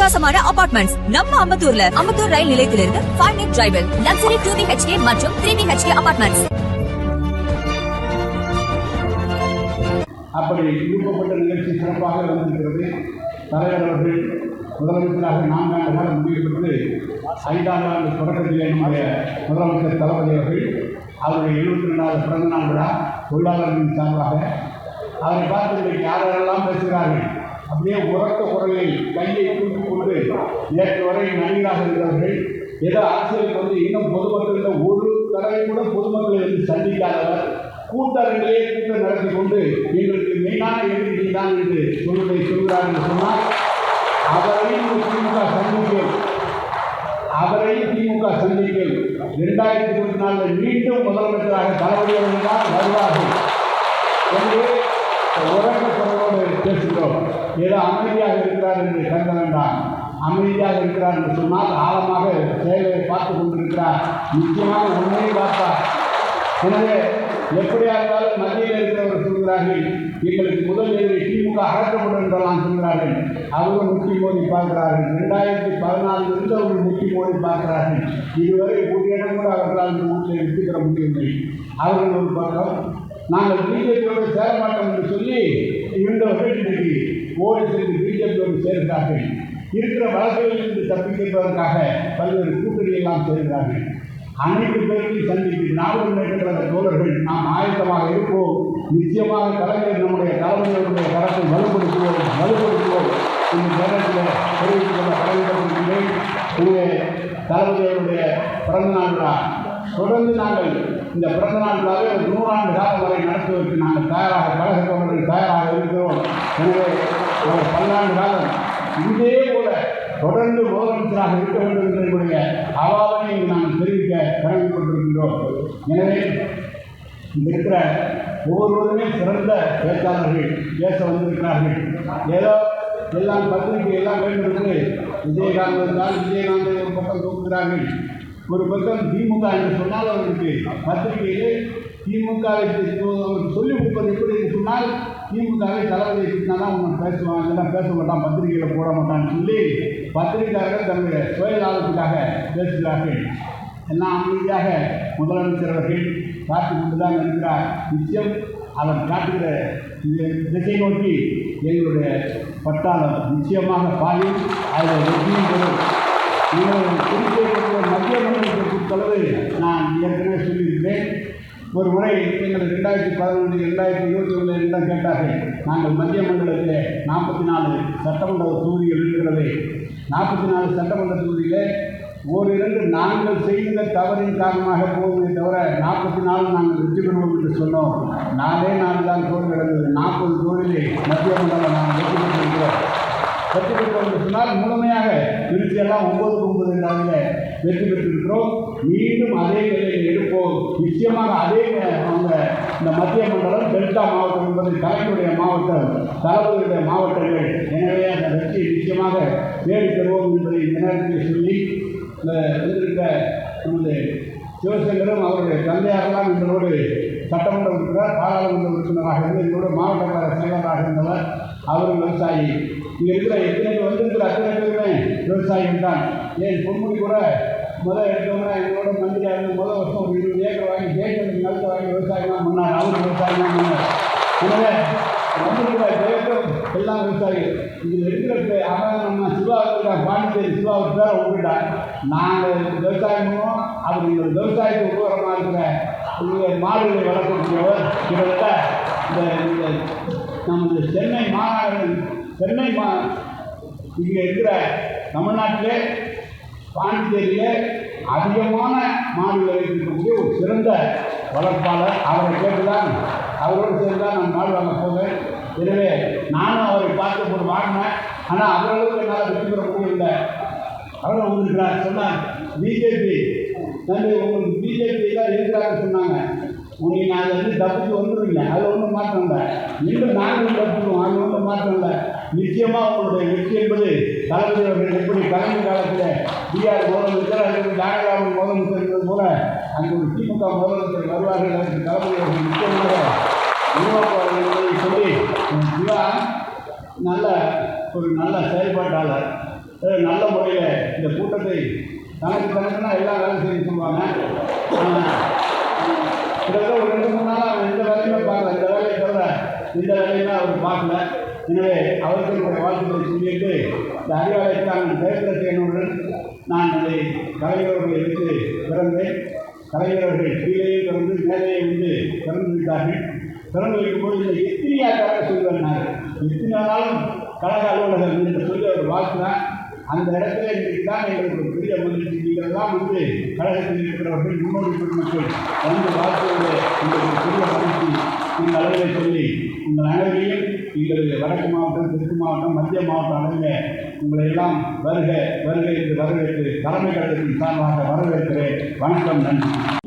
அட்டகாசமான அபார்ட்மெண்ட்ஸ் நம்ம அம்பத்தூர்ல. அம்பத்தூர் ரயில் நிலையத்திலிருந்து 5 minute டிரைவில் லக்ஸரி 2 BHK மற்றும் 3 BHK அபார்ட்மெண்ட்ஸ். அப்படி விருப்பப்பட்ட நிகழ்ச்சி சிறப்பாக வந்திருக்கிறது. தலைவர் அவர்கள் முதலமைச்சராக 4 ஆண்டு காலம் முடிவு பெற்று 5ஆம் ஆண்டு தொடக்கத்திலே நம்முடைய முதலமைச்சர் தளபதி அவர்கள் அவருடைய 72வது பிறந்த நாள் விழா தொழிலாளர்களின் சார்பாக அவரை பார்த்து இன்றைக்கு யாரெல்லாம் பேசுகிறார்கள். அப்படியே உரத்த குரலில் கையை தூக்கி கொண்டு நேற்று வரை நடிகராக இருந்தவர்கள் ஏதோ அரசியலுக்கு வந்து இன்னும் பொதுமக்களிடம் ஒரு தடவை கூட பொதுமக்களை வந்து சந்திக்காதவர் கூட்டங்களே கூட்டம் நடத்தி கொண்டு எங்களுக்கு மெயினான எதிர்ப்பு தான் என்று சொல்கிறார் என்று சொன்னால் அவரையும் திமுக சந்திக்கும் 2024 மீண்டும் முதலமைச்சராக தளபதியாக தான் வருவார்கள் என்று உரக்க குரலோடு பேசுகிறோம். ஏதோ அமைதியாக இருக்கிறார் என்று கருத வேண்டாம். அமைதியாக இருக்கிறார் என்று சொன்னால் ஆழமாக செயலை பார்த்து கொண்டிருக்கிறார். நிச்சயமாக உண்மையை பார்த்தார். எனவே எப்படியா இருந்தாலும் மத்தியில் இருக்கிறவர் சொல்கிறார்கள் எங்களுக்கு முதல் எதிரி திமுக அகற்றப்படும் என்றெல்லாம் சொல்கிறார்கள். அவர்கள் முக்கி மோதி பார்க்கிறார்கள். 2014 இருந்தவர்கள் முக்கி மோதி பார்க்கிறார்கள். இதுவரை ஒரு இடம் கூட அவர்களால் இந்த வீட்டில் வெற்றி பெற முடியவில்லை. அவர்கள் ஒரு பக்கம் நாங்கள் பிஜேபியோடு சேர மாட்டோம் என்று சொல்லி இருந்தவர்கள் இன்றைக்கு ஓடி சென்று பிஜேபியோடு சேர்கிறார்கள். இருக்கிற வழக்குகளிலிருந்து தப்பிக்கிறதற்காக பல்வேறு கூட்டணியெல்லாம் சேர்கிறார்கள். அனைத்து பேரையும் சந்தித்து நாடு நிகழ்கிற தோழர்கள் நாம் ஆயத்தமாக இருப்போம். நிச்சயமாக கலைஞர் நம்முடைய தலைவர்களுடைய கரத்தை வலுப்படுத்துவோம் இந்த நேரத்தில் தெரிவித்துக் கொள்ள கடமைப்பட்டிருக்கிறேன். எனவே தளபதிகளுடைய பிறந்தநாள் விழா தொடர்ந்து நாங்கள் இந்த பிறந்தநாள் விழாவை 100 ஆண்டு காலம் வரை நடத்துவதற்கு நாங்கள் தயாராக கழக தோழர்கள் தயாராக இருக்கிறோம். எனவே ஒரு 10 ஆண்டு காலம் இதே போல தொடர்ந்து முதலமைச்சராக இருக்க வேண்டும் என்ற என்னுடைய அவாதனை நாங்கள் தெரிவிக்க கடமைப்பட்டிருக்கின்றோம். எனவே இங்க இருக்கிற ஒவ்வொருவருமே சிறந்த பேச்சாளர்கள் பேச வந்திருக்கிறார்கள். ஏதோ எல்லாம் பத்திரிகை எல்லாம் வேண்டும் என்று விஜயகாந்த் இருந்தால் விஜயகாந்தை ஒரு பக்கம் தூக்குகிறார்கள். ஒரு பக்கம் திமுக என்று சொன்னால் அவர்களுக்கு பத்திரிகையிலே திமுகவை அவருக்கு சொல்லிக் கொடுப்பது எப்படி என்று சொன்னால் திமுகவை தளபதியை திட்டினாதான் அவங்க பேசுவாங்க, இதெல்லாம் பேச மாட்டான், பத்திரிகையில் போட மாட்டான்னு சொல்லி பத்திரிகையாளர்கள் தன்னுடைய சுயலாபத்துக்காக பேசுகிறார்கள். எல்லாம் அமைதியாக முதலமைச்சர் அவர்கள் காத்து கொண்டு தான் இருக்கிறார். நிச்சயம் அவர் காட்டுகிற திசை நோக்கி எங்களுடைய பட்டாளம் நிச்சயமாக பாயும். அதில் வெற்றியும் பெறும். குறிப்பிட்ட மத்திய மண்டலத்தை பொறுத்தளவு நான் ஏற்கனவே சொல்லியிருக்கிறேன். ஒரு முறை எங்கள் 2011 2021 இடம் கேட்டார்கள். நாங்கள் மத்திய மண்டலத்தில் 44 சட்டமன்ற தொகுதிகள் இருக்கிறது. 44 சட்டமன்ற தொகுதியில் ஓரிரண்டு நாங்கள் செய்த தவறின் காரணமாக போவதை தவிர 44 நாங்கள் வெற்றி பெறுவோம் என்று சொன்னோம். 4 தான் தோல்வி நடந்தது. 40 தொகுதியிலே மத்திய மண்டலம் நாங்கள் வெற்றி பெற்றிருக்கிறோம். வெற்றி பெற்றோம் என்று சொன்னால் முழுமையாக திருச்சியெல்லாம் 9-9 இடங்களில் வெற்றி பெற்றிருக்கிறோம். மீண்டும் அதே நிலையில் எடுப்போம். நிச்சயமாக அதே இந்த மத்திய மண்டலம் டெல்டா மாவட்டம் என்பது கலைஞருடைய மாவட்டம், தளபதியுடைய மாவட்டங்கள். எனவே அந்த வெற்றி நிச்சயமாக தேடி தருவோம் என்பதை இந்த நேரத்தில் சொல்லி இந்த வந்திருக்க நமது சிவசங்கரும் அவருடைய தந்தையாரெல்லாம் எங்களோடு சட்டமன்ற உறுப்பினர் பாராளுமன்ற உறுப்பினராக இருந்து எங்களோட மாவட்ட கழக செயலராக இருந்தவர். அவரும் விவசாயி. இங்கே இருக்கிற எத்தனை வந்திருக்கிற அத்தனை பேருமே விவசாயிகள் தான். ஏன் பொன்முடி கூட எடுத்தவங்க எங்களோட மந்திரியாக இருந்து வருஷம் ஒரு 20 ஏக்கர் வாங்கி ஜெயச்சந்திரன் நிலத்தை வாங்கி விவசாயமாக பண்ணார். அவரும் விவசாயமாக பண்ணார். எனவே வந்திருக்கிற ஜெயக்கம் எல்லாம் விவசாயிகள். இதில் இருக்கிற அவன் நம்ம சிவா இருக்கிறார், பாண்டிச்சேரி சிவா பேரை விட்டுட்டார். நாங்கள் விவசாயம் பண்ணுவோம். அவர் எங்கள் விவசாயத்துக்கு உபகரமாக இருக்கிற மாடுகளை வளர்க்கக்கூடியவர். கிட்டத்தட்ட இந்த நமது சென்னை மாநகரம் இங்கே இருக்கிற தமிழ்நாட்டிலே பாண்டிச்சேரியில் அதிகமான மாடுகளை வைத்திருக்கக்கூடிய ஒரு சிறந்த வளர்ப்பாளர். அவரை கேட்டுதான் அவரோடு சேர்ந்து தான் நான் மாடு வாங்க போவேன். எனவே நானும் அவரை பார்த்து ஒரு வாங்கினேன். ஆனால் அவர்களுக்கு என்னால் வெற்றி பெற முடியவில்லை. அவரும் வந்திருக்கிறார். சொன்னார் பிஜேபி நன்றி, உங்களுக்கு பிஜேபி தான் இருக்கிறாங்கன்னு சொன்னாங்க. நீங்கள் அதில் தப்பிச்சு வந்துடுவீங்க. அதில் ஒன்றும் மாற்றம் இல்லை. மீண்டும் நாங்களும் தப்பிடுவோம். அது ஒன்றும் மாற்றம் இல்லை. நிச்சயமாக உங்களுடைய வெற்றி என்பது தளபதி அவர்கள் எப்படி கலைஞர் காலத்தில் பிஆர் முதலமைச்சர் அல்லது ஜானகிராமன் முதலமைச்சர் என்பது போல அங்கே ஒரு திமுக முதலமைச்சர் வருவார்கள். அதற்கு தளபதி அவர்கள் நிச்சயமாக உருவாக்குவார்கள் என்பதை சொல்லி சிவா நல்ல செயல்பாட்டாளர். நல்ல முறையில் இந்த கூட்டத்தை தனக்குன்னா எல்லாம் வேலை செய்ய சொல்லுவாங்க. கிட்டத்தட்ட ஒரு 2-3 நாள் அவன் எந்த வேலையுமே பார்க்கல. இந்த வேலையை தவிர இந்த வேலையெல்லாம் அவர் பார்க்கல. எனவே அவர்களுடைய வாழ்த்துக்களை சொல்லிட்டு இந்த அறிவாலயத்துக்கான தேர்தலுடன் நான் அதை கலைஞர்களை எடுத்து பிறந்தேன். கலைஞர்கள் கீழே பிறந்து மேலேயே வந்து பிறந்து விட்டார்கள். பிறந்து வைக்கும்போது இந்த எத்தனையாக்காக சொல்லுவார். எத்தனை நாளும் கழக அலுவலகம் என்று சொல்லி அவர் வாழ்த்தினார். அந்த இடத்துல இன்றைக்கு தான் எங்களுக்கு ஒரு பெரிய மகிழ்ச்சி. நீங்கள்லாம் வந்து கழகத்தில் இருக்கிறவர்கள் முன்னோடி குடிமக்கள் வந்து வாழ்த்துவதை எங்களுக்கு பெரிய மகிழ்ச்சி. இந்த அளவிலே சொல்லி உங்கள் அனைவரையும் எங்களுக்கு வடக்கு மாவட்டம், தெற்கு மாவட்டம், மத்திய மாவட்டம் அளவில் உங்களை எல்லாம் வருக வருக என்று வரவேற்று தலைமை கழகத்தின் சார்பாக வரவேற்கிறேன். வணக்கம், நன்றி.